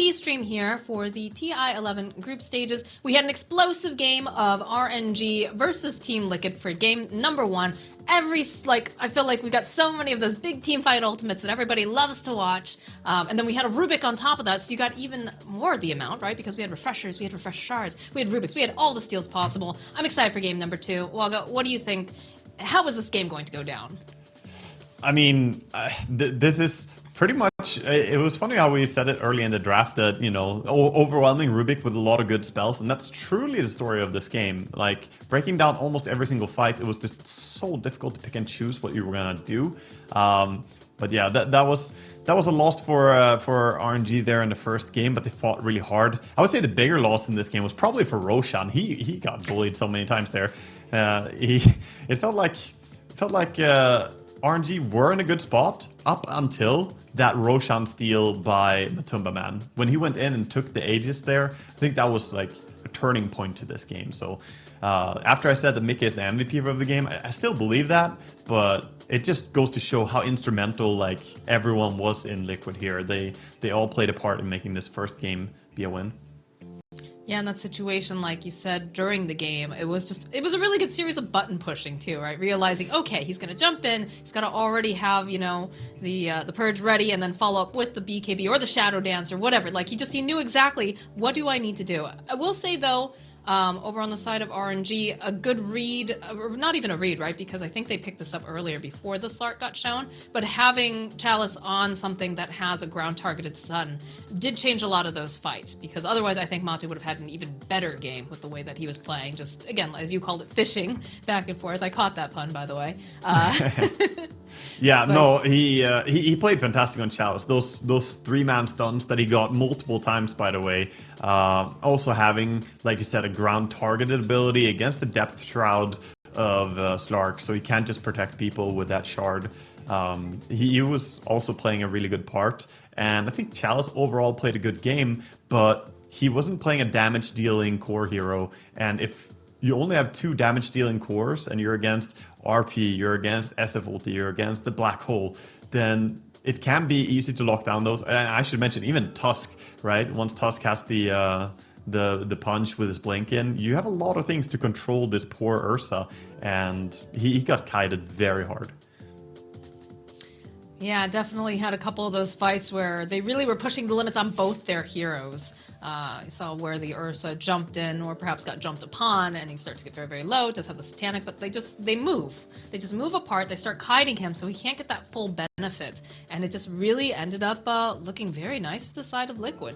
RNG stream here for the TI-11 group stages. We had an explosive game of RNG versus Team Liquid for game number 1. I feel like we got so many of those big team fight ultimates that everybody loves to watch. And then we had a Rubik on top of that, so you got even more of the amount, right? Because we had refreshers, we had refresh shards, we had Rubiks, we had all the steals possible. I'm excited for game number 2. Waga, what do you think? How is this game going to go down? I mean, this is pretty much, it was funny how we said it early in the draft that, you know, overwhelming Rubik with a lot of good spells, and that's truly the story of this game. Like, breaking down almost every single fight, it was just so difficult to pick and choose what you were gonna do. But yeah, that was a loss for RNG there in the first game, but they fought really hard. I would say the bigger loss in this game was probably for Roshan. He got bullied so many times there. It felt like RNG were in a good spot up until that Roshan steal by Matumba Man. When he went in and took the Aegis there, I think that was like a turning point to this game. So after I said that Mickey is the MVP of the game, I still believe that, but it just goes to show how instrumental like everyone was in Liquid here. They all played a part in making this first game be a win. Yeah, in that situation, like you said during the game, it was a really good series of button pushing too, right? Realizing, okay, he's gonna jump in, he's gotta already have, you know, the purge ready, and then follow up with the BKB or the Shadow Dance or whatever. Like he knew exactly what do I need to do. I will say though, over on the side of RNG, a good read, or not even a read, right? Because I think they picked this up earlier before the Slark got shown, but having Chalice on something that has a ground-targeted stun did change a lot of those fights, because otherwise I think Matu would have had an even better game with the way that he was playing. Just, again, as you called it, fishing back and forth. I caught that pun, by the way. Yeah, but no, he played fantastic on Chalice. Those 3-man stuns that he got multiple times, by the way. Also having, like you said, a ground targeted ability against the depth shroud of Slark, so he can't just protect people with that shard. He was also playing a really good part, and I think Chalice overall played a good game, but he wasn't playing a damage dealing core hero, and if you only have 2 damage dealing cores and you're against RP, you're against SF ulti, you're against the black hole, then it can be easy to lock down those. And I should mention even Tusk, right? Once Tusk has the punch with his blink in, you have a lot of things to control this poor Ursa, and he got kited very hard. Yeah, definitely had a couple of those fights where they really were pushing the limits on both their heroes. You saw where the Ursa jumped in or perhaps got jumped upon, and he starts to get very, very low, does have the Satanic, but they move. They just move apart, they start kiting him, so he can't get that full benefit. And it just really ended up looking very nice for the side of Liquid.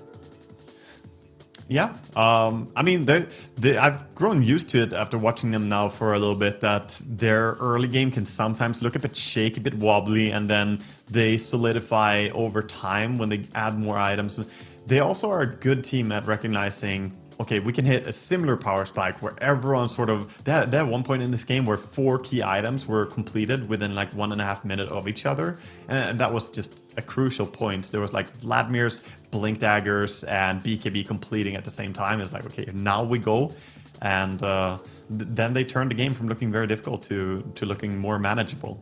Yeah, I mean, I've grown used to it after watching them now for a little bit, that their early game can sometimes look a bit shaky, a bit wobbly, and then they solidify over time when they add more items. They also are a good team at recognizing, okay, we can hit a similar power spike where everyone sort of, they had one point in this game where 4 key items were completed within like 1.5 minutes of each other. And that was just a crucial point. There was like Vladimir's Blink Daggers and BKB completing at the same time. It's like, okay, now we go. And then they turned the game from looking very difficult to looking more manageable.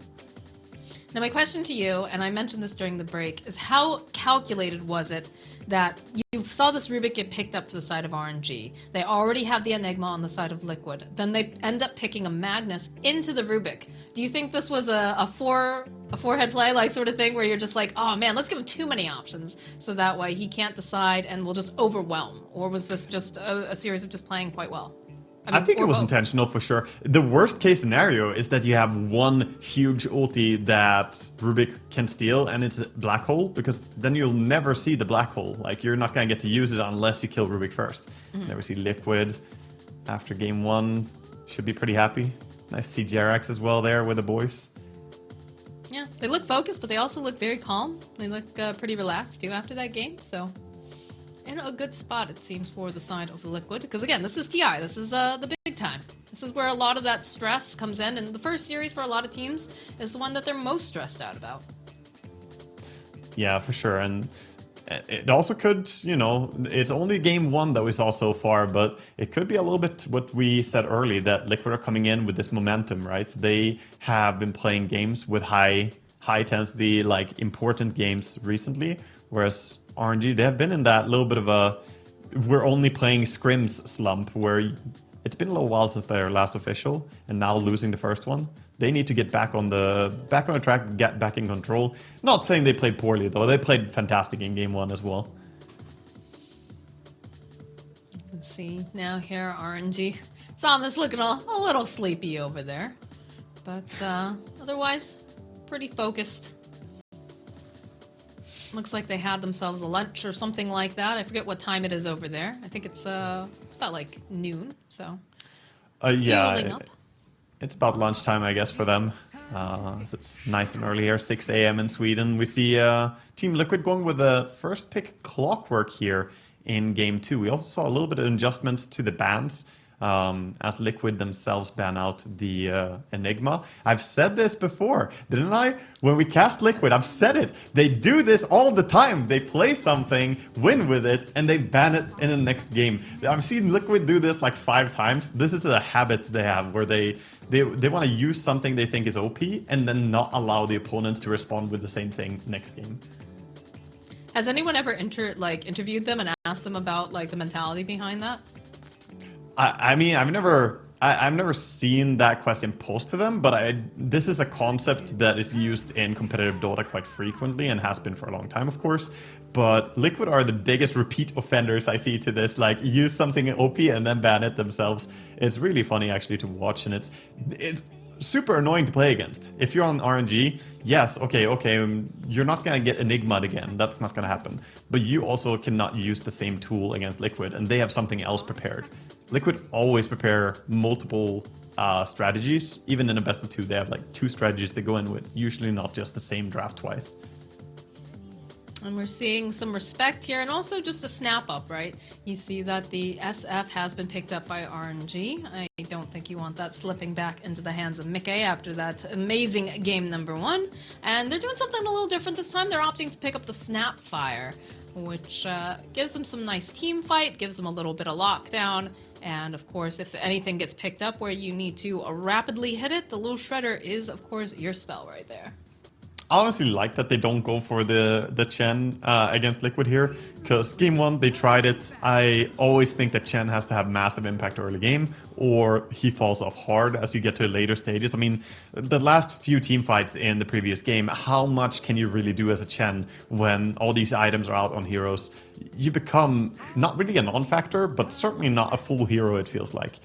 Now my question to you, and I mentioned this during the break, is how calculated was it that you saw this Rubik get picked up to the side of RNG? They already have the Enigma on the side of Liquid. Then they end up picking a Magnus into the Rubik. Do you think this was a forehead play, like sort of thing, where you're just like, oh man, let's give him too many options, so that way he can't decide and will just overwhelm? Or was this just a series of just playing quite well? I think it was intentional for sure. The worst case scenario is that you have one huge ulti that Rubik can steal and it's a black hole, because then you'll never see the black hole. Like, you're not going to get to use it unless you kill Rubik first. Never see Liquid after game 1. Should be pretty happy. Nice to see Jerax as well there with the boys. Yeah, they look focused, but they also look very calm. They look pretty relaxed too after that game, so in a good spot, it seems, for the side of the Liquid. Because again, this is TI. This is the big time. This is where a lot of that stress comes in. And the first series for a lot of teams is the one that they're most stressed out about. Yeah, for sure. And it also could, you know, it's only game 1 that we saw so far, but it could be a little bit what we said early, that Liquid are coming in with this momentum, right? They have been playing games with high intensity, like important games recently, whereas RNG, they have been in that little bit of a we're only playing scrims slump where it's been a little while since their last official and now losing the first one. They need to get back on the track, get back in control. Not saying they played poorly though. They played fantastic in game 1 as well. Let's see now here RNG. Somnus looking a little sleepy over there, but otherwise pretty focused. Looks like they had themselves a lunch or something like that. I forget what time it is over there. I think it's about like noon. So yeah, it's about lunchtime, I guess, for them. So it's nice and early here, 6 a.m. in Sweden. We see Team Liquid going with the first pick Clockwork here in game 2. We also saw a little bit of adjustments to the bans. As Liquid themselves ban out the Enigma. I've said this before, didn't I? When we cast Liquid, I've said it. They do this all the time. They play something, win with it, and they ban it in the next game. I've seen Liquid do this like 5 times. This is a habit they have where they want to use something they think is OP and then not allow the opponents to respond with the same thing next game. Has anyone ever interviewed them and asked them about like the mentality behind that? I mean, I've never seen that question posed to them, but this is a concept that is used in competitive Dota quite frequently and has been for a long time, of course. But Liquid are the biggest repeat offenders I see to this, like use something OP and then ban it themselves. It's really funny actually to watch, and it's super annoying to play against. If you're on RNG, yes, okay, you're not gonna get Enigma'd again. That's not gonna happen. But you also cannot use the same tool against Liquid, and they have something else prepared. Liquid always prepare multiple strategies. Even in a best of 2, they have like 2 strategies they go in with, usually not just the same draft twice. And we're seeing some respect here, and also just a snap up, right? You see that the SF has been picked up by RNG. I don't think you want that slipping back into the hands of Mickey after that amazing game number 1. And they're doing something a little different this time. They're opting to pick up the Snapfire, which gives them some nice team fight, gives them a little bit of lockdown, and of course, if anything gets picked up where you need to rapidly hit it, the little shredder is, of course, your spell right there. I honestly like that they don't go for the Chen against Liquid here, because game 1 they tried it. I always think that Chen has to have massive impact early game, or he falls off hard as you get to later stages. I mean, the last few team fights in the previous game, how much can you really do as a Chen when all these items are out on heroes? You become not really a non-factor, but certainly not a full hero, it feels like.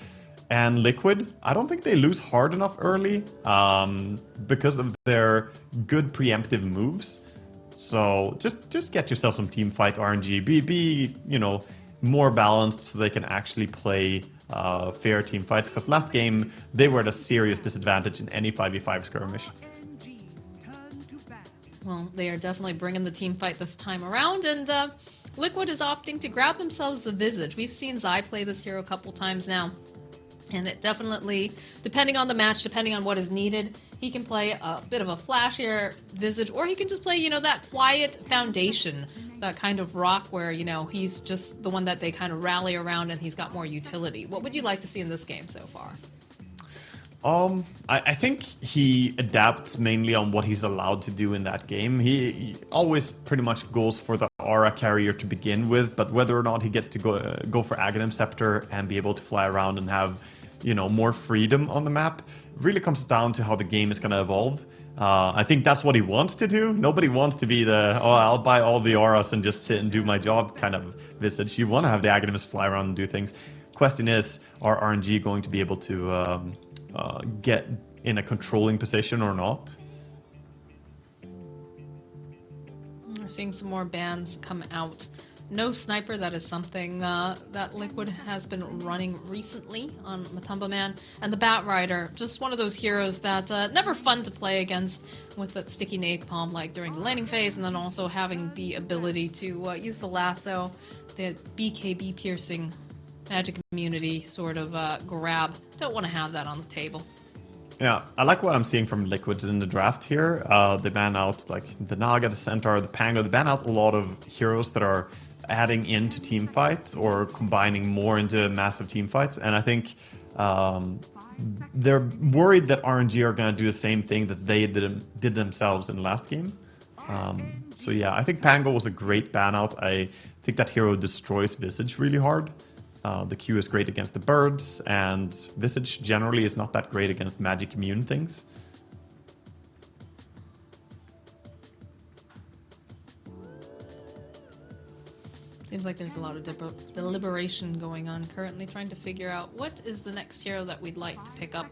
And Liquid, I don't think they lose hard enough early because of their good preemptive moves. So just get yourself some team fight RNG. Be more balanced so they can actually play fair team fights. Because last game they were at a serious disadvantage in any 5v5 skirmish. Well, they are definitely bringing the team fight this time around, and Liquid is opting to grab themselves the Visage. We've seen Zai play this hero a couple times now. And it definitely, depending on the match, depending on what is needed, he can play a bit of a flashier Visage, or he can just play, that quiet foundation, that kind of rock where, he's just the one that they kind of rally around and he's got more utility. What would you like to see in this game so far? I think he adapts mainly on what he's allowed to do in that game. He always pretty much goes for the aura carrier to begin with, but whether or not he gets to go for Aghanim Scepter and be able to fly around and have more freedom on the map really comes down to how the game is going to evolve. I think that's what he wants to do. Nobody wants to be I'll buy all the auras and just sit and do my job kind of Visage. You want to have the Aghanims fly around and do things. Question is, are RNG going to be able to get in a controlling position or not? We're seeing some more bans come out. No Sniper, that is something that Liquid has been running recently on Matumba Man. And the Bat Rider, just one of those heroes that never fun to play against, with that sticky napalm like during the laning phase, and then also having the ability to use the lasso, the BKB piercing magic immunity sort of grab. Don't want to have that on the table. Yeah, I like what I'm seeing from Liquids in the draft here. They ban out like the Naga, the Centaur, the Pango. They ban out a lot of heroes that are adding into team fights or combining more into massive team fights. And I think they're worried that RNG are going to do the same thing that they did themselves in the last game. So yeah, I think Pango was a great ban out. I think that hero destroys Visage really hard. The Q is great against the birds, and Visage generally is not that great against magic immune things. Seems like there's a lot of deliberation going on currently, trying to figure out what is the next hero that we'd like to pick up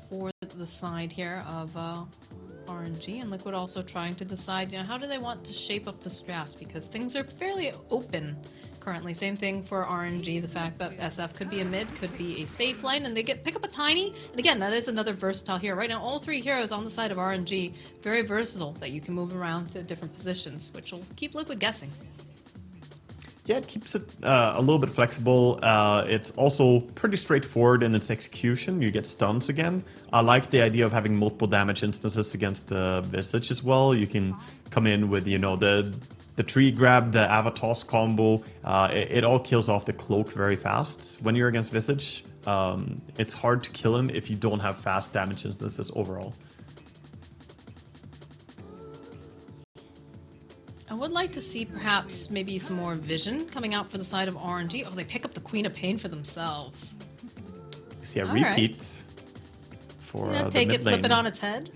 for the side here of RNG, and Liquid also trying to decide, how do they want to shape up this draft, because things are fairly open currently. Same thing for RNG, the fact that SF could be a mid, could be a safe lane, and they pick up a Tiny, and again, that is another versatile hero. Right now, all three heroes on the side of RNG, very versatile, that you can move around to different positions, which will keep Liquid guessing. Yeah, it keeps it a little bit flexible. It's also pretty straightforward in its execution. You get stuns again. I like the idea of having multiple damage instances against the Visage as well. You can come in with, the tree grab, the Avatos combo. It all kills off the cloak very fast. When you're against Visage, it's hard to kill him if you don't have fast damage instances overall. I would like to see perhaps maybe some more vision coming out for the side of RNG. Oh, they pick up the Queen of Pain for themselves. See a repeat for take the it, flip it on its head.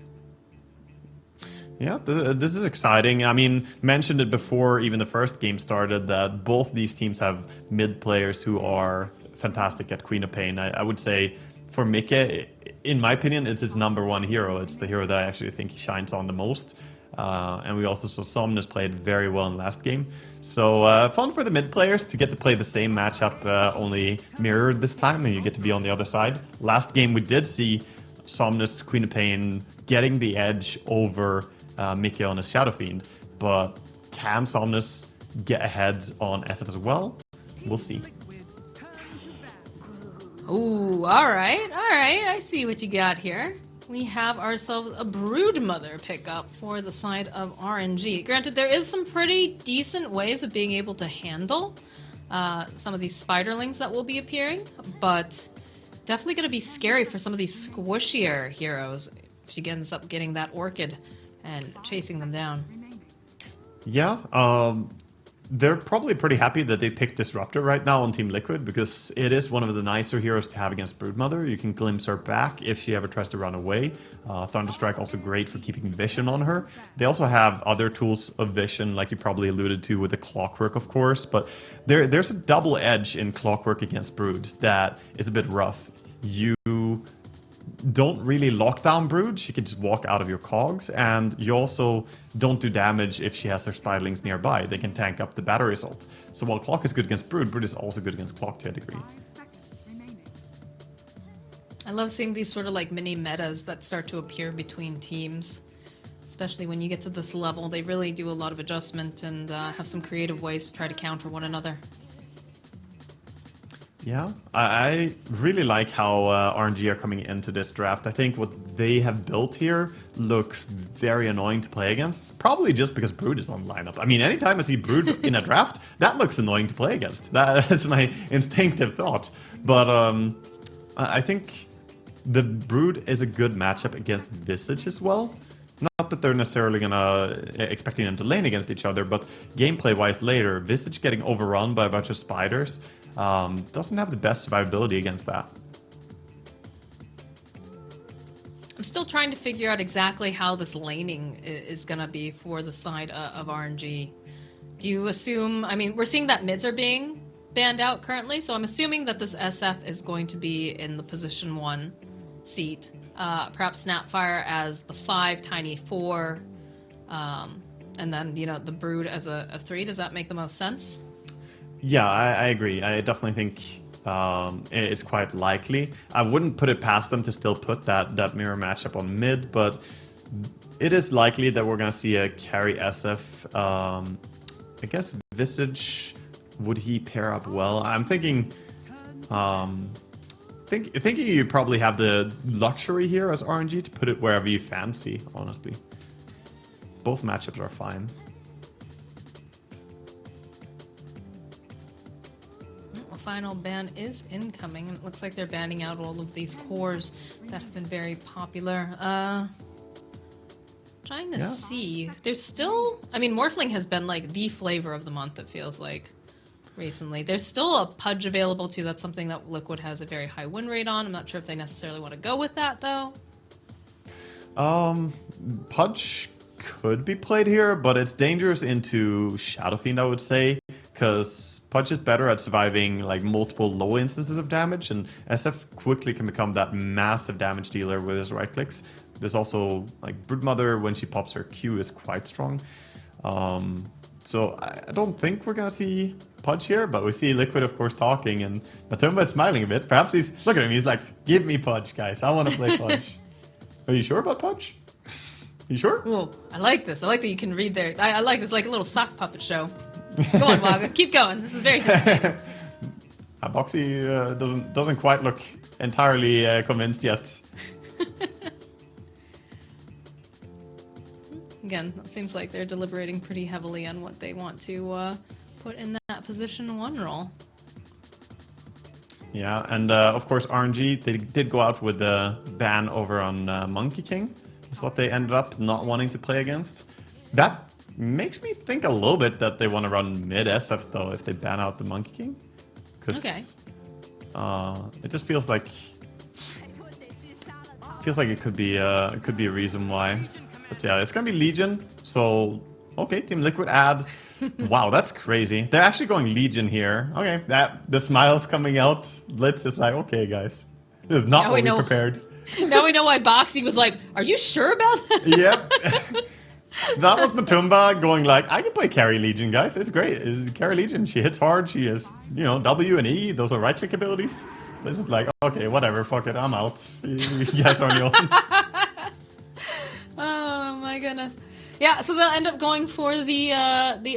Yeah, this is exciting. I mean, mentioned it before even the first game started that both these teams have mid players who are fantastic at Queen of Pain. I would say for Mike, in my opinion, it's his #1 hero. It's the hero that I actually think he shines on the most. And we also saw Soniqs played very well in last game. So fun for the mid players to get to play the same matchup, only mirrored this time, and you get to be on the other side. Last game we did see Soniqs, Queen of Pain getting the edge over Mickey on his Shadow Fiend, but can Soniqs get ahead on SF as well? We'll see. Ooh, alright, I see what you got here. We have ourselves a Broodmother pickup for the side of RNG. Granted, there is some pretty decent ways of being able to handle some of these spiderlings that will be appearing, but definitely going to be scary for some of these squishier heroes if she ends up getting that Orchid and chasing them down. Yeah, they're probably pretty happy that they picked Disruptor right now on Team Liquid, because it is one of the nicer heroes to have against Broodmother. You can glimpse her back if she ever tries to run away. Thunderstrike also great for keeping vision on her. They also have other tools of vision, like you probably alluded to with the Clockwork, of course, but there's a double edge in Clockwork against Brood that is a bit rough. You don't really lock down Brood, she can just walk out of your cogs, and you also don't do damage if she has her spiderlings nearby. They can tank up the battery assault. So while Clock is good against Brood, Brood is also good against Clock to a degree. I love seeing these sort of like mini metas that start to appear between teams. Especially when you get to this level, they really do a lot of adjustment and have some creative ways to try to counter one another. Yeah, I really like how RNG are coming into this draft. I think what they have built here looks very annoying to play against. Probably just because Brood is on the lineup. I mean, anytime I see Brood in a draft, that looks annoying to play against. That is my instinctive thought. But I think the Brood is a good matchup against Visage as well. Not that they're necessarily expecting them to lane against each other, but gameplay-wise later, Visage getting overrun by a bunch of spiders doesn't have the best survivability against that. I'm still trying to figure out exactly how this laning is going to be for the side of RNG. Do you assume, I mean, we're seeing that mids are being banned out currently, so I'm assuming that this SF is going to be in the position 1 seat. Perhaps Snapfire as the 5, Tiny 4, and then, the Brood as a 3. Does that make the most sense? Yeah, I agree. I definitely think it's quite likely. I wouldn't put it past them to still put that mirror matchup on mid, but it is likely that we're going to see a carry SF. I guess Visage, would he pair up well? I'm thinking... thinking you probably have the luxury here as RNG to put it wherever you fancy, honestly. Both matchups are fine. Final ban is incoming, and it looks like they're banning out all of these cores that have been very popular. Trying to see. There's still... I mean, Morphling has been, like, the flavor of the month, it feels like, recently. There's still a Pudge available, too. That's something that Liquid has a very high win rate on. I'm not sure if they necessarily want to go with that, though. Pudge could be played here, but it's dangerous into Shadow Fiend, I would say, because Pudge is better at surviving like multiple low instances of damage, and SF quickly can become that massive damage dealer with his right clicks. There's also like Broodmother, when she pops her Q, is quite strong. So I don't think we're gonna see Pudge here, but we see Liquid, of course, talking, and Matumba is smiling a bit. Perhaps he's look at him. He's like, "Give me Pudge, guys. I want to play Pudge." Are you sure about Pudge? You sure? Ooh, I like this. I like that you can read there. I like this, like a little sock puppet show. Go on, Waga. Keep going. This is very entertaining. Boxy doesn't quite look entirely convinced yet. Again, it seems like they're deliberating pretty heavily on what they want to put in that position 1 role. Yeah, and of course RNG, they did go out with the ban over on Monkey King. Is what they ended up not wanting to play against. That makes me think a little bit that they want to run mid SF though if they ban out the Monkey King. Because it just feels like it could be a reason why. But yeah, it's gonna be Legion. So okay, Team Liquid add. Wow, that's crazy. They're actually going Legion here. Okay, the smile's coming out. Blitz is like, okay, guys, this is not what we prepared. Now we know why Boxy was like, are you sure about that? Yep. That was Matumba going like, I can play Carry Legion, guys. It's great. It's Carry Legion. She hits hard. She has, W and E. Those are right click abilities. This is like, okay, whatever. Fuck it. I'm out. You guys are on your own. Oh my goodness. Yeah, so they'll end up going for the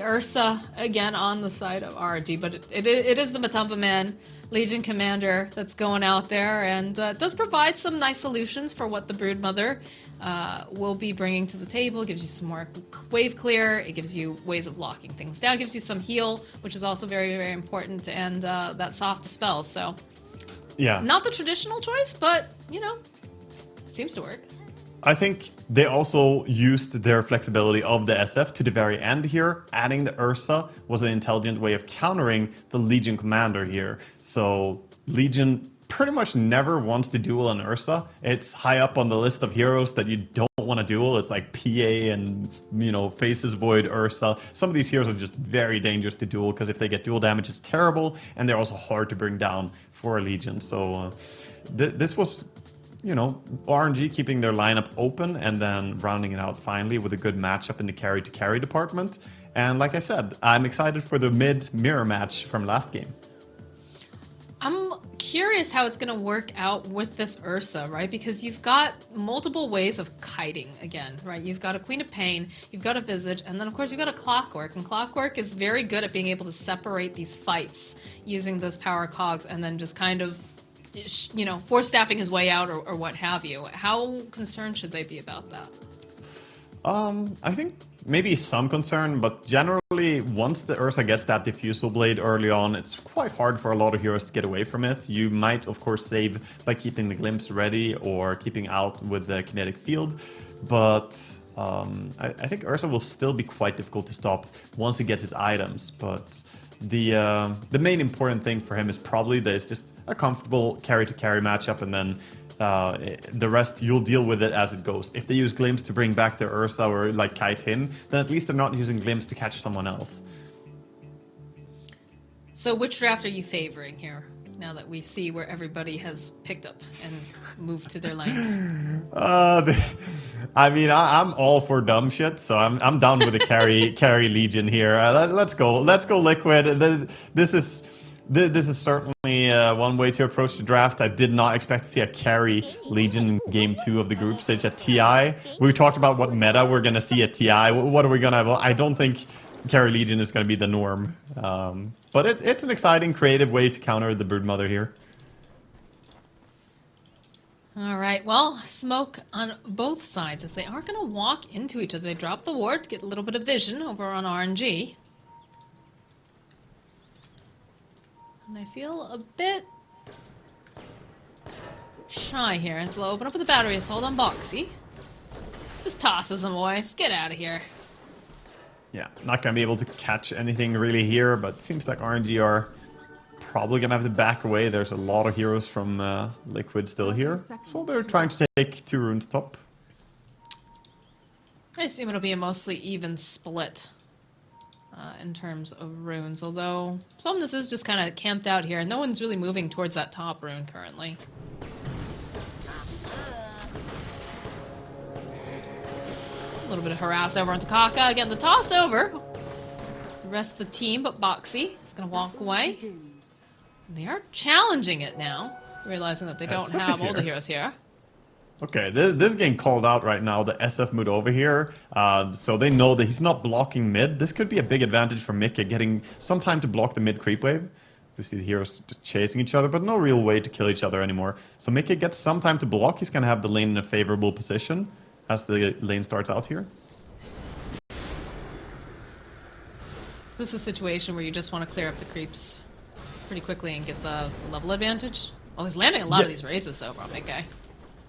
Ursa again on the side of RNG, but it is the Matumba man, Legion Commander, that's going out there, and does provide some nice solutions for what the Broodmother will be bringing to the table. It gives you some more wave clear, it gives you ways of locking things down, it gives you some heal, which is also very, very important, and that soft dispel, so... Yeah. Not the traditional choice, but, seems to work. I think they also used their flexibility of the SF to the very end here. Adding the Ursa was an intelligent way of countering the Legion Commander here. So Legion pretty much never wants to duel an Ursa. It's high up on the list of heroes that you don't want to duel. It's like PA and, Faces Void, Ursa. Some of these heroes are just very dangerous to duel because if they get dual damage, it's terrible. And they're also hard to bring down for a Legion. So this was... RNG keeping their lineup open and then rounding it out finally with a good matchup in the carry-to-carry department. And like I said, I'm excited for the mid-mirror match from last game. I'm curious how it's going to work out with this Ursa, right? Because you've got multiple ways of kiting again, right? You've got a Queen of Pain, you've got a Visage, and then of course you've got a Clockwork. And Clockwork is very good at being able to separate these fights using those power cogs and then just kind of force staffing his way out or what have you. How concerned should they be about that? I think maybe some concern, but generally once the Ursa gets that Diffusal Blade early on, it's quite hard for a lot of heroes to get away from it. You might, of course, save by keeping the Glimpse ready or keeping out with the Kinetic Field, but I think Ursa will still be quite difficult to stop once he gets his items, but... The main important thing for him is probably that it's just a comfortable carry-to-carry matchup, and then the rest you'll deal with it as it goes. If they use Glimpse to bring back their Ursa or like kite him, then at least they're not using Glimpse to catch someone else. So which draft are you favoring here? Now that we see where everybody has picked up and moved to their lanes. I'm all for dumb shit, so I'm down with the carry Legion here. Let's go Liquid. This is certainly one way to approach the draft. I did not expect to see a carry Legion in Game 2 of the group stage at TI. We talked about what meta we're gonna see at TI. What are we gonna have? I don't think carry Legion is going to be the norm. But it's an exciting, creative way to counter the Broodmother here. All right, well, smoke on both sides as they are going to walk into each other. They drop the ward to get a little bit of vision over on RNG. And they feel a bit shy here as they'll open up with the battery assault on Boxy. Just tosses him away. Just get out of here. Yeah, not gonna be able to catch anything really here, but it seems like RNG are probably gonna have to back away. There's a lot of heroes from Liquid still here, so they're trying to take 2 runes top. I assume it'll be a mostly even split in terms of runes, although some of this is just kind of camped out here, and no one's really moving towards that top rune currently. A little bit of harass over onto Kaka. Again, the toss over. The rest of the team, but Boxy is going to walk away. They are challenging it now, realizing that they don't have all the heroes here. Okay, this is getting called out right now, the SF mood over here. So they know that he's not blocking mid. This could be a big advantage for Mika, getting some time to block the mid creep wave. We see the heroes just chasing each other, but no real way to kill each other anymore. So Mika gets some time to block. He's going to have the lane in a favorable position as the lane starts out here. This is a situation where you just want to clear up the creeps pretty quickly and get the level advantage. Oh, he's landing a lot of these races though, bro, Mika.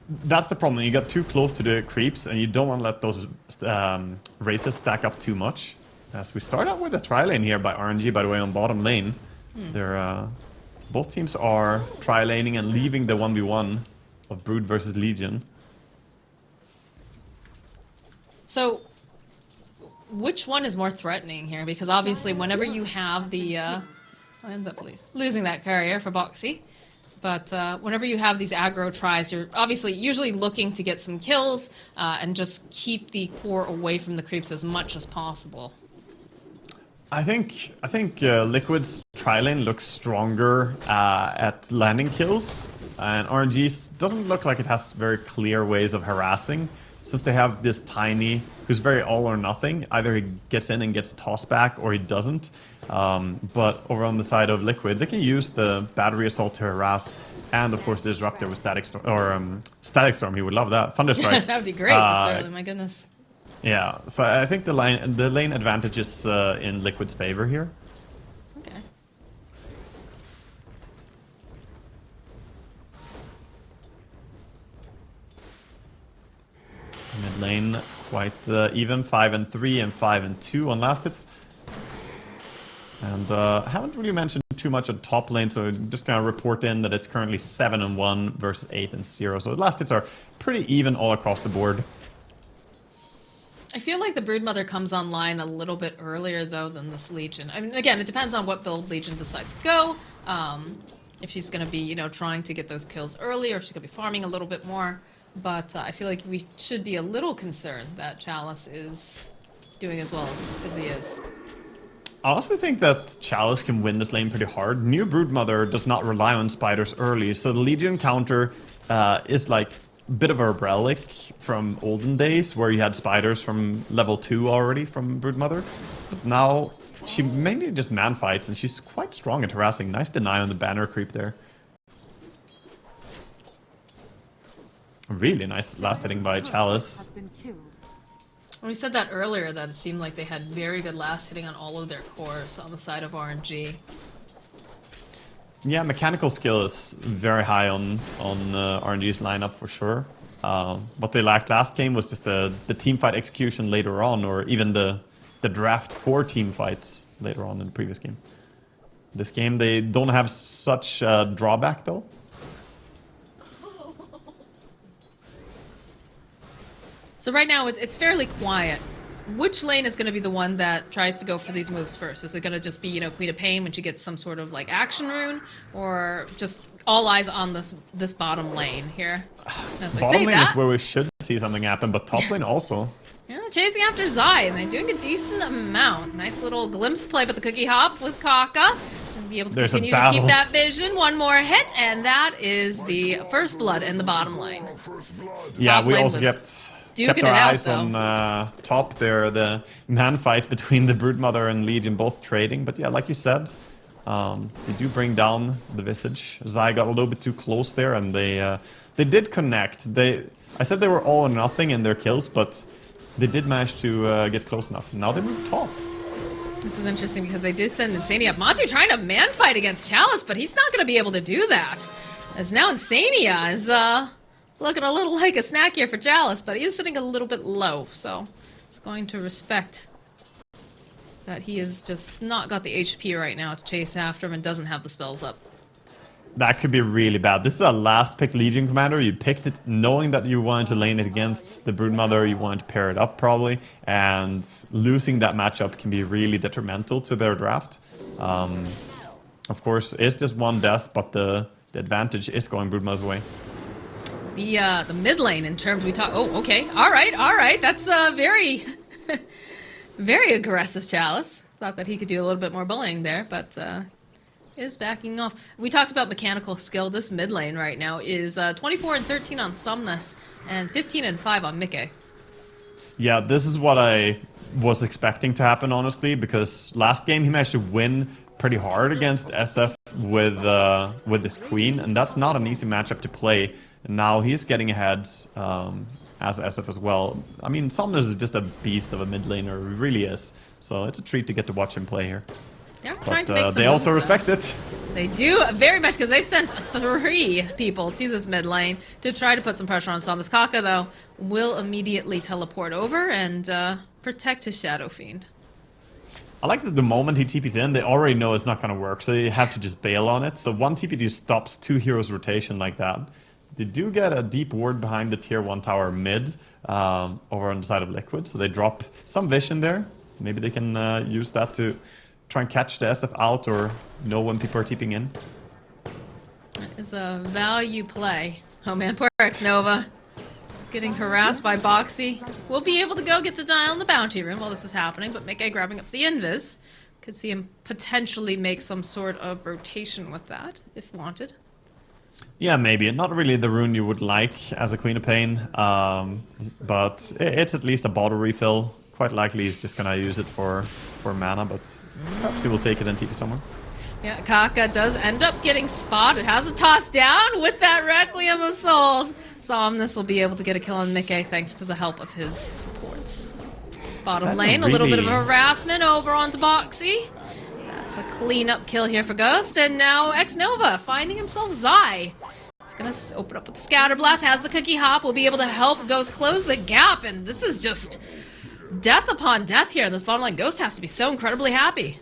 That's the problem. You got too close to the creeps, and you don't want to let those races stack up too much. As we start out with a tri-lane here by RNG, by the way, on bottom lane. They're, both teams are tri-laning and leaving the 1v1 of Brood versus Legion. So, which one is more threatening here? Because obviously, whenever you have the... ends up losing that carrier for Boxy. But whenever you have these aggro tries, you're obviously usually looking to get some kills and just keep the core away from the creeps as much as possible. I think Liquid's tri-lane looks stronger at landing kills, and RNG's doesn't look like it has very clear ways of harassing, since they have this Tiny who's very all or nothing. Either he gets in and gets tossed back, or he doesn't. But over on the side of Liquid, they can use the battery assault to harass, and of course the disruptor with Static Storm, or Static Storm. He would love that. Thunderstrike. That would be great. This early, my goodness. Yeah, so I think the lane advantage is in Liquid's favor here. Okay. Mid lane quite even, 5 and 3 and 5 and 2 on last hits. And haven't really mentioned too much on top lane, so just gonna report in that it's currently 7 and 1 versus 8 and 0. So the last hits are pretty even all across the board. I feel like the Broodmother comes online a little bit earlier, though, than this Legion. I mean, again, it depends on what build Legion decides to go. If she's going to be, you know, trying to get those kills early, or if she's going to be farming a little bit more. But I feel like we should be a little concerned that Chalice is doing as well as he is. I also think that Chalice can win this lane pretty hard. New Broodmother does not rely on spiders early, so the Legion counter is like bit of a relic from olden days where you had spiders from level 2 already from Broodmother. But now she mainly just man fights, and she's quite strong at harassing. Nice deny on the banner creep there. Really nice last hitting by Chalice. We said that earlier, that it seemed like they had very good last hitting on all of their cores on the side of RNG. Yeah, mechanical skill is very high on RNG's lineup for sure. What they lacked last game was just the team fight execution later on, or even the draft for team fights later on in the previous game. This game they don't have such drawback though. So right now it's fairly quiet. Which lane is going to be the one that tries to go for these moves first? Is it going to just be, you know, Queen of Pain when she gets some sort of like action rune, or just all eyes on this bottom lane here? Like, bottom lane is where we should see something happen, but top lane also. Yeah, chasing after Zai, and they're doing a decent amount. Nice little glimpse play, but the cookie hop with Kaka. And be able to continue to keep that vision. One more hit, and that is the first blood in the bottom lane. Yeah, we also kept our eyes on top there, the man fight between the Broodmother and Legion, both trading. But yeah, like you said, they do bring down the Visage. Zai got a little bit too close there, and they did connect. I said they were all or nothing in their kills, but they did manage to get close enough. Now they move top. This is interesting because they did send Insania up. Matu trying to man fight against Chalice, but he's not going to be able to do that. As now Insania is looking a little like a snack here for Chalice, but he is sitting a little bit low, so it's going to respect that he has just not got the HP right now to chase after him and doesn't have the spells up. That could be really bad. This is a last pick Legion commander. You picked it knowing that you wanted to lane it against the Broodmother. You wanted to pair it up probably. And losing that matchup can be really detrimental to their draft. Of course, it's just one death, but the advantage is going Broodmother's way. The mid lane in terms we talk. Oh, okay. All right. That's very, very aggressive Chalice. Thought that he could do a little bit more bullying there, but is backing off. We talked about mechanical skill. This mid lane right now is 24 and 13 on Sumnus and 15 and 5 on Mickey. Yeah, this is what I was expecting to happen, honestly, because last game he managed to win pretty hard against SF with his queen, and that's not an easy matchup to play. And now he's getting ahead as SF as well. I mean, Sumnus is just a beast of a mid laner, he really is. So it's a treat to get to watch him play here. Yeah, trying to make some they also moves, respect it. They do very much, because they've sent 3 people to this mid lane to try to put some pressure on Sumnus. Kaka, though, will immediately teleport over and protect his Shadow Fiend. I like that the moment he TP's in, they already know it's not going to work, so you have to just bail on it. So one TP just stops 2 heroes rotation like that. They do get a deep ward behind the tier 1 tower mid over on the side of Liquid, so they drop some vision there. Maybe they can use that to try and catch the SF out or know when people are TPing in. That is a value play. Oh man, poor X-Nova. He's getting harassed by Boxy. We'll be able to go get the dial in the bounty room while this is happening, but Mickey grabbing up the invis. Could see him potentially make some sort of rotation with that, if wanted. Yeah, maybe. Not really the rune you would like as a Queen of Pain, but it's at least a bottle refill. Quite likely he's just gonna use it for mana, but perhaps he will take it and TP somewhere. Yeah, Kaka does end up getting spotted. Has a toss down with that Requiem of Souls. Somnus will be able to get a kill on Mickey thanks to the help of his supports. Bottom lane, a little bit of harassment over onto Boxy. That's a clean-up kill here for Ghost, and now X-Nova finding himself Zai. He's gonna open up with the Scatter Blast, has the Cookie Hop, will be able to help Ghost close the gap, and this is just death upon death here in this bottom lane. Ghost has to be so incredibly happy.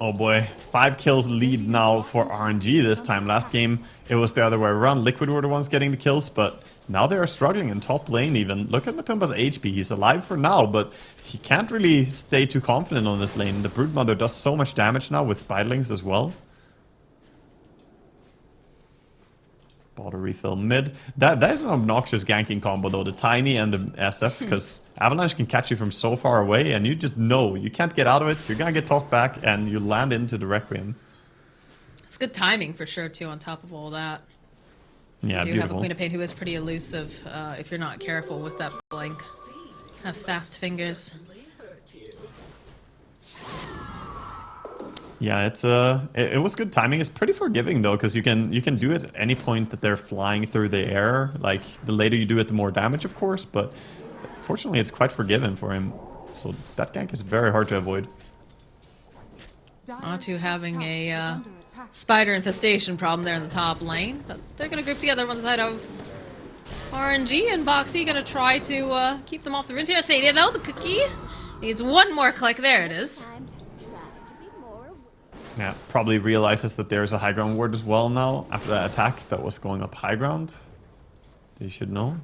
Oh boy, 5 kills lead now for RNG this time. Last game it was the other way around. Liquid were the ones getting the kills, but now they are struggling in top lane even. Look at Matumba's HP. He's alive for now, but he can't really stay too confident on this lane. The Broodmother does so much damage now with Spiderlings as well. Bottle refill mid. That is an obnoxious ganking combo though, the Tiny and the SF, because Avalanche can catch you from so far away and you just know you can't get out of it. You're gonna get tossed back and you land into the Requiem. It's good timing for sure too on top of all that. So Yeah, you do beautiful. have a Queen of Pain who is pretty elusive if you're not careful with that blink. Have fast fingers. Yeah, it was good timing. It's pretty forgiving though, because you can do it at any point that they're flying through the air. Like the later you do it, the more damage, of course. But fortunately, it's quite forgiving for him. So that gank is very hard to avoid. Atu having a spider infestation problem there in the top lane, but they're gonna group together on the side of RNG, and Boxy gonna try to keep them off the runes here. Sadia though, the cookie needs one more click. There it is. Yeah, probably realizes that there's a high ground ward as well now after that attack that was going up high ground. They should know.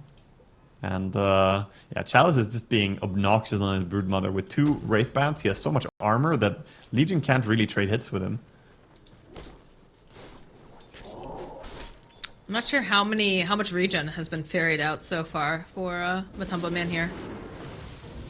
And yeah, Chalice is just being obnoxious on his Broodmother. With 2 Wraith Bands, he has so much armor that Legion can't really trade hits with him. I'm not sure how much regen has been ferried out so far for Matumba Man here.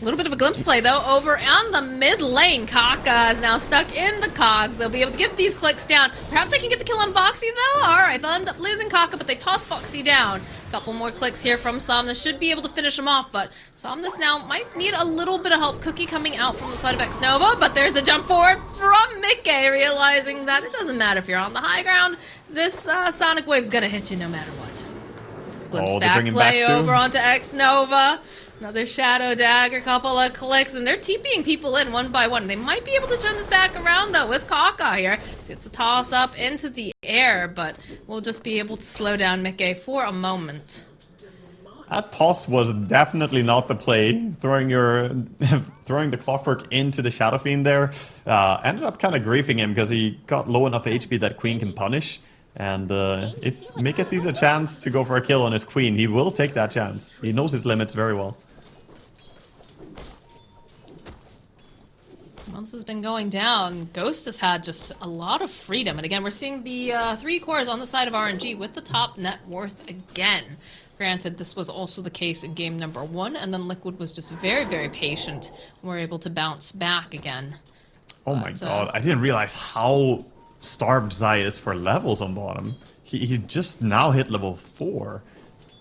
A little bit of a glimpse play though over on the mid lane. Kaka is now stuck in the cogs. They'll be able to get these clicks down. Perhaps they can get the kill on Boxy though. Alright, they'll end up losing Kaka, but they toss Boxy down. Couple more clicks here from Somnus. Should be able to finish him off, but Somnus now might need a little bit of help. Cookie coming out from the side of X-Nova, but there's the jump forward from Mickey, realizing that it doesn't matter if you're on the high ground. This Sonic Wave's gonna hit you no matter what. Glimpse back play over onto X-Nova. Another Shadow Dagger, couple of clicks, and they're TPing people in one by one. They might be able to turn this back around, though, with Kaka here. So it's a toss up into the air, but we'll just be able to slow down Mickey for a moment. That toss was definitely not the play. Throwing the clockwork into the Shadow Fiend there ended up kind of griefing him because he got low enough HP that Queen can punish. And if Mika sees a chance to go for a kill on his Queen, he will take that chance. He knows his limits very well. Once this has been going down, Ghost has had just a lot of freedom. And again, we're seeing the 3 cores on the side of RNG with the top net worth again. Granted, this was also the case in game number 1, and then Liquid was just very, very patient and were able to bounce back again. Oh my god, I didn't realize how starved Zai is for levels on bottom. He just now hit level 4.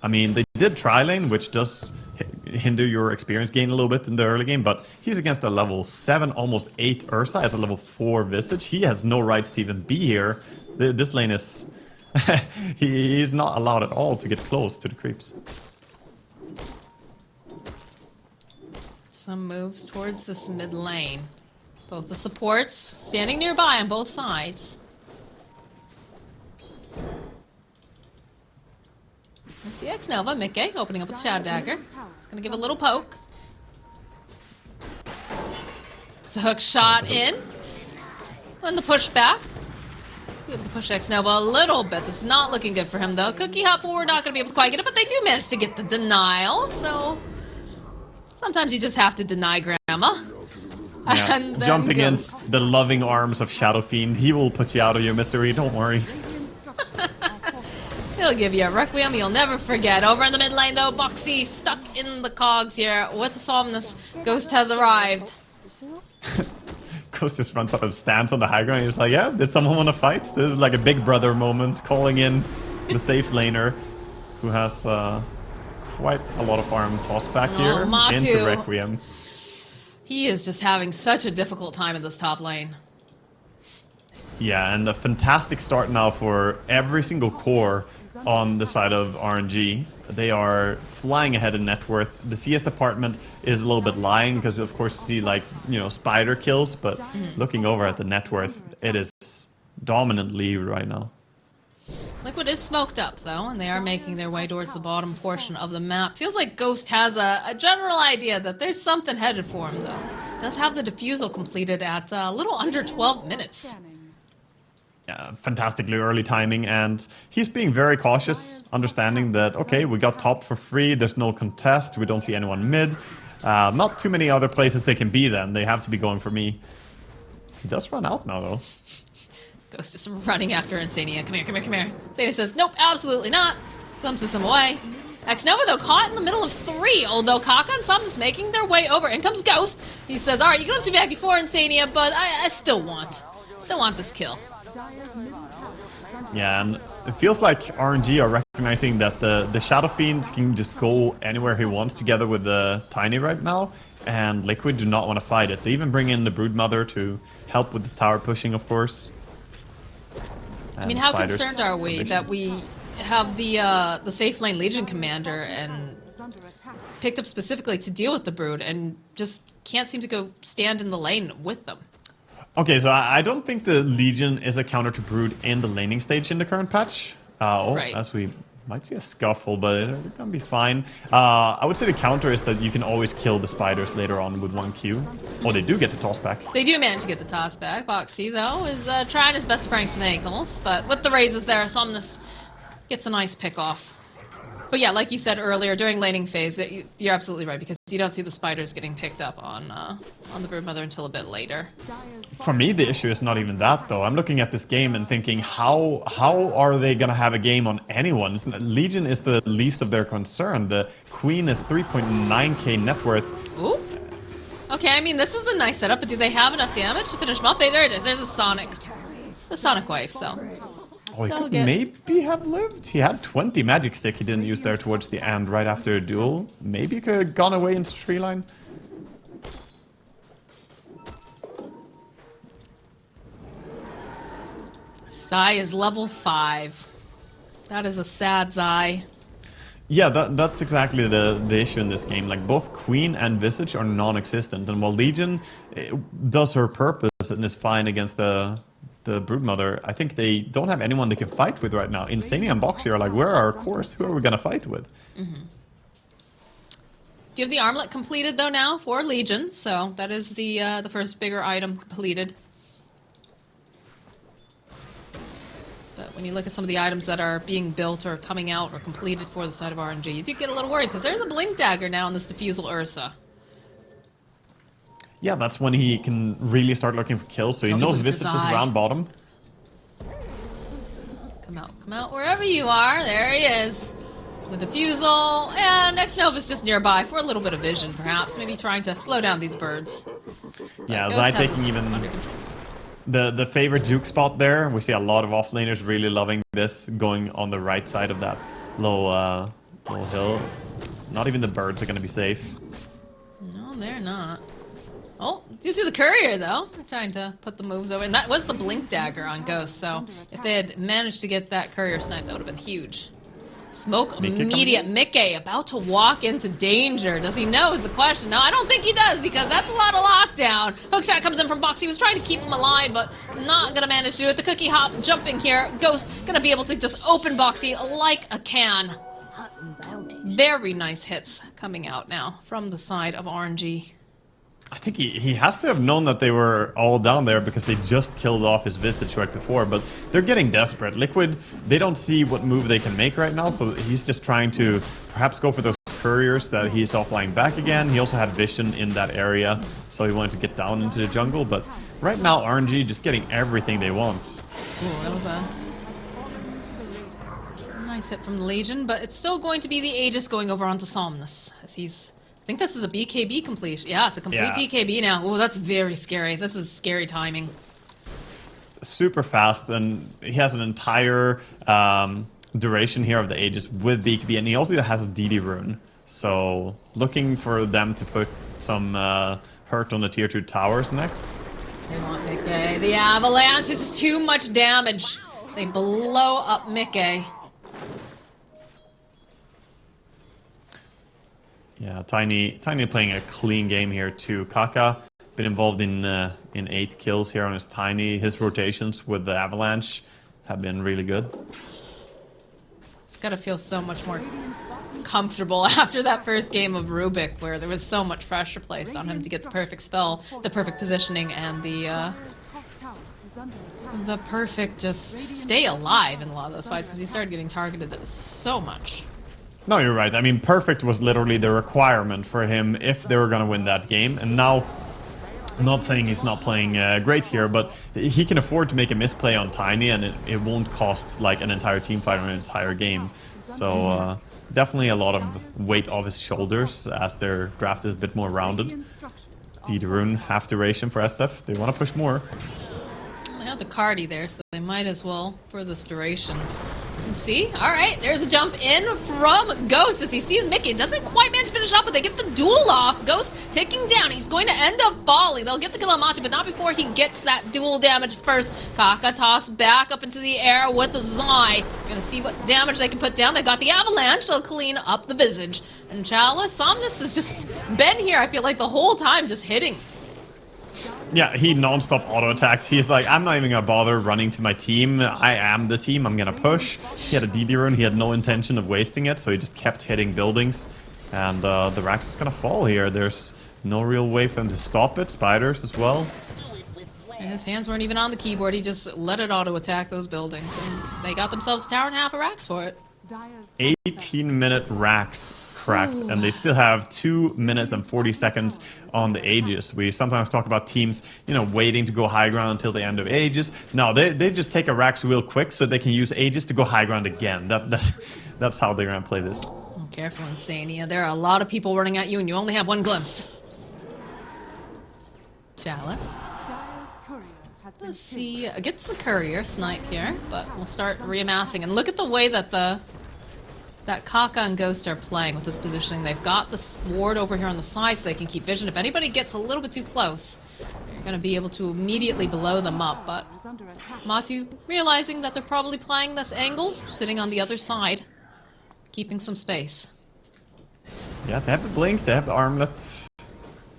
I mean, they did tri-lane, which does hinder your experience gain a little bit in the early game, but he's against a level 7, almost 8 Ursa as a level 4 Visage. He has no rights to even be here. This lane is... he's not allowed at all to get close to the creeps. Some moves towards this mid lane. Both the supports standing nearby on both sides. Let's see X-Nova, Mickey, opening up with Shadow Dagger. He's gonna give a little poke. It's a hook shot in. And the pushback. Be able to push X-Nova a little bit. This is not looking good for him, though. Cookie hop forward, not gonna be able to quite get it, but they do manage to get the denial, so... Sometimes you just have to deny Grandma. Yeah. Jump against the loving arms of Shadow Fiend. He will put you out of your misery, don't worry. He'll give you a Requiem you'll never forget. Over in the mid lane, though, Boxy stuck in the cogs here with Somnus. Ghost has arrived. Ghost just runs up and stands on the high ground. He's like, yeah, did someone want to fight? This is like a big brother moment, calling in the safe laner, who has quite a lot of farm toss back here into Requiem. He is just having such a difficult time in this top lane. Yeah, and a fantastic start now for every single core on the side of RNG. They are flying ahead in net worth. The CS department is a little bit lying because, of course, you see, like, you know, spider kills, but looking over at the net worth, it is dominantly right now. Liquid is smoked up, though, and they are making their way towards the bottom portion of the map. Feels like Ghost has a general idea that there's something headed for him, though. Does have the defusal completed at a little under 12 minutes. Fantastically early timing, and he's being very cautious, understanding that, okay, we got top for free, there's no contest, we don't see anyone mid. Not too many other places they can be then, they have to be going for me. He does run out now, though. Ghost is running after Insania. Come here, come here, come here. Insania says, nope, absolutely not. Glimpses him away. X-Nova, though, caught in the middle of 3, although Kaka and Somnus making their way over. In comes Ghost. He says, alright, you glimpsed me back before, Insania, but I still want this kill. Yeah, and it feels like RNG are recognizing that the Shadow Fiend can just go anywhere he wants together with the Tiny right now, and Liquid do not want to fight it. They even bring in the Broodmother to help with the tower pushing, of course. I mean, how concerned are we that we have the safe lane Legion commander and picked up specifically to deal with the Brood and just can't seem to go stand in the lane with them? Okay, so I don't think the Legion is a counter to Brood in the laning stage in the current patch. Right. As we might see a scuffle, but it's gonna be fine. I would say the counter is that you can always kill the spiders later on with 1Q. Oh, they do get the toss back. They do manage to get the toss back. Boxy, though, is trying his best to prank some ankles, but with the raises there, Somnus gets a nice pick off. But yeah, like you said earlier, during laning phase, you're absolutely right, because you don't see the spiders getting picked up on the Broodmother until a bit later. For me, the issue is not even that, though. I'm looking at this game and thinking, how are they gonna have a game on anyone? Legion is the least of their concern. The Queen is 3.9k net worth. Ooh. Okay, I mean, this is a nice setup, but do they have enough damage to finish him off? There it is. There's a Sonic. The Sonic wife, so... Oh, he could maybe have lived. He had 20 magic stick he didn't use there towards the end, right after a duel. Maybe he could have gone away into tree line. Zai is level 5. That is a sad Zai. Yeah, that's exactly the issue in this game. Like, both Queen and Visage are non-existent, and while Legion does her purpose and is fine against the Broodmother, I think they don't have anyone they can fight with right now. Insania and Boxy are like, where are our cores? Who are we gonna fight with? Do you have the armlet completed though now for Legion? So that is the first bigger item completed. But when you look at some of the items that are being built or coming out or completed for the side of RNG, you do get a little worried because there's a blink dagger now in this diffusal Ursa. Yeah, that's when he can really start looking for kills. So he knows Visage is around bottom. Come out wherever you are. There he is. The diffusal, and next Nova's just nearby for a little bit of vision, perhaps. Maybe trying to slow down these birds. Yeah, Zai taking even the favorite juke spot there. We see a lot of offlaners really loving this, going on the right side of that low hill. Not even the birds are going to be safe. No, they're not. Oh, do you see the courier, though? They're trying to put the moves over. And that was the blink dagger on Ghost, so if they had managed to get that courier snipe, that would have been huge. Smoke immediate. Mickey about to walk into danger. Does he know is the question. No, I don't think he does because that's a lot of lockdown. Hookshot comes in from Box. He was trying to keep him alive, but not gonna manage to do it. The cookie hop jumping here. Ghost gonna be able to just open Boxy like a can. Very nice hits coming out now from the side of RNG. I think he has to have known that they were all down there because they just killed off his Visage right before, but they're getting desperate. Liquid, they don't see what move they can make right now, so he's just trying to perhaps go for those couriers that he's offline back again. He also had vision in that area, so he wanted to get down into the jungle, but right now RNG just getting everything they want. Ooh, that was a nice hit from the Legion, but it's still going to be the Aegis going over onto Somnus, as he's... I think this is a BKB completion. Yeah, it's a complete BKB now. Oh, that's very scary. This is scary timing. Super fast, and he has an entire duration here of the Aegis with BKB, and he also has a DD rune. So, looking for them to put some hurt on the tier 2 towers next. They want Mickey. The avalanche is just too much damage. They blow up Mickey. Yeah, Tiny playing a clean game here too. Kaka been involved in 8 kills here on his Tiny. His rotations with the Avalanche have been really good. It's gotta feel so much more comfortable after that first game of Rubik, where there was so much pressure placed on him to get the perfect spell, the perfect positioning, and the perfect just stay alive in a lot of those fights, because he started getting targeted so much. No, you're right. I mean, perfect was literally the requirement for him if they were going to win that game. And now, I'm not saying he's not playing great here, but he can afford to make a misplay on Tiny, and it won't cost like an entire team fight or an entire game. So definitely a lot of weight off his shoulders as their draft is a bit more rounded. DD rune, half duration for SF. They want to push more. They have the Cardi there, so they might as well for this duration. And see, all right, there's a jump in from Ghost as he sees Mickey. Doesn't quite manage to finish off, but they get the duel off. Ghost taking down. He's going to end up falling. They'll get the kill on Matu, but not before he gets that duel damage first. Kaka tossed back up into the air with the Zai. Gonna see what damage they can put down. They got the avalanche. They'll clean up the Visage. And Chalice, Somnus has just been here, I feel like, the whole time, just hitting. Yeah, he non-stop auto-attacked. He's like, I'm not even gonna bother running to my team. I am the team. I'm gonna push. He had a DD rune. He had no intention of wasting it, so he just kept hitting buildings. And the Rax is gonna fall here. There's no real way for him to stop it. Spiders as well. And his hands weren't even on the keyboard. He just let it auto-attack those buildings. And they got themselves a tower and a half of Rax for it. 18-minute Rax cracked, and they still have 2 minutes and 40 seconds on the Aegis. We sometimes talk about teams, you know, waiting to go high ground until the end of Aegis. No, they just take a Rax real quick so they can use Aegis to go high ground again. That's how they're gonna play this. Oh, careful, Insania. There are a lot of people running at you, and you only have one glimpse. Chalice. Let's see. Gets the courier snipe here, but we'll start reamassing. And look at the way that that Kaka and Ghost are playing with this positioning. They've got the ward over here on the side so they can keep vision. If anybody gets a little bit too close, they're going to be able to immediately blow them up. But Matu realizing that they're probably playing this angle, sitting on the other side, keeping some space. Yeah, they have the blink, they have the armlets.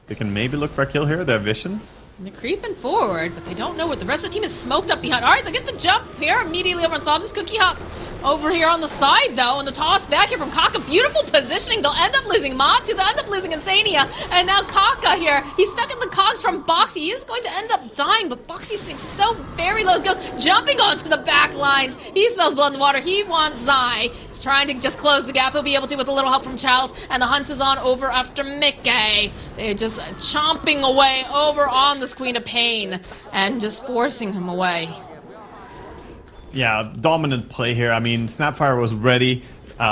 They can maybe look for a kill here. They have vision. And they're creeping forward, but they don't know what the rest of the team is smoked up behind. All right, they get the jump here immediately over on Sob. This cookie hop over here on the side, though, and the toss back here from Kaka. Beautiful positioning. They'll end up losing Matu. They'll end up losing Insania. And now Kaka here. He's stuck in the cogs from Boxy. He is going to end up dying, but Boxy sinks so very low. He goes jumping onto the back lines. He smells blood in the water. He wants Zai. He's trying to just close the gap. He'll be able to with a little help from Charles. And the hunt is on over after Mickey. They're just chomping away over on this Queen of Pain and just forcing him away. Yeah, dominant play here. I mean, Snapfire was ready.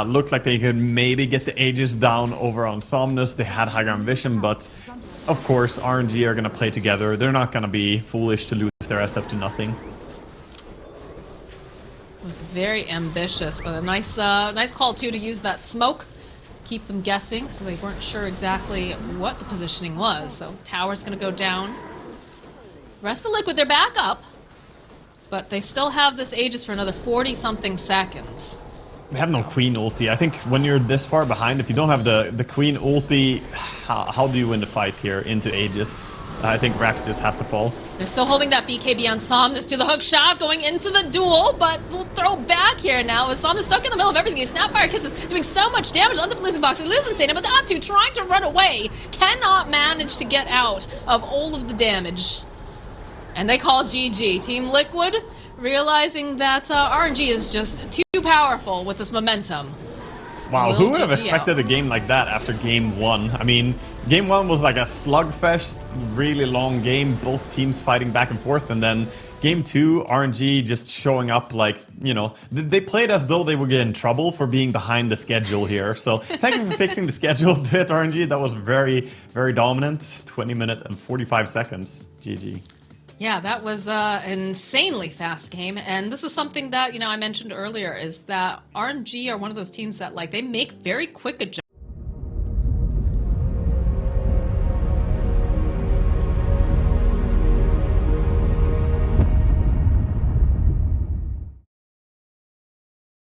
Looked like they could maybe get the Aegis down over on Somnus. They had high ground vision, but of course, RNG are going to play together. They're not going to be foolish to lose their SF to nothing. It was very ambitious, but a nice call, too, to use that smoke. Keep them guessing, so they weren't sure exactly what the positioning was. So tower's going to go down. Rest of Liquid, they're back up. But they still have this Aegis for another 40-something seconds. They have no Queen ulti. I think when you're this far behind, if you don't have the Queen ulti, how do you win the fight here into Aegis? I think Rax just has to fall. They're still holding that BKB on Somnus to the hook shot, going into the duel, but we'll throw back here now as Somnus stuck in the middle of everything. Snapfire Kisses doing so much damage on the losing box. They lose Insane, but the Atu trying to run away cannot manage to get out of all of the damage. And they call GG. Team Liquid realizing that RNG is just too powerful with this momentum. Wow, who would have expected a game like that after game one? I mean, game one was like a slugfest, really long game, both teams fighting back and forth, and then game two, RNG just showing up like, you know, they played as though they would get in trouble for being behind the schedule here. So thank you for fixing the schedule a bit, RNG. That was very, very dominant. 20 minutes and 45 seconds. GG. Yeah, that was an insanely fast game, and this is something that, you know, I mentioned earlier, is that RNG are one of those teams that, like, they make very quick adjustments.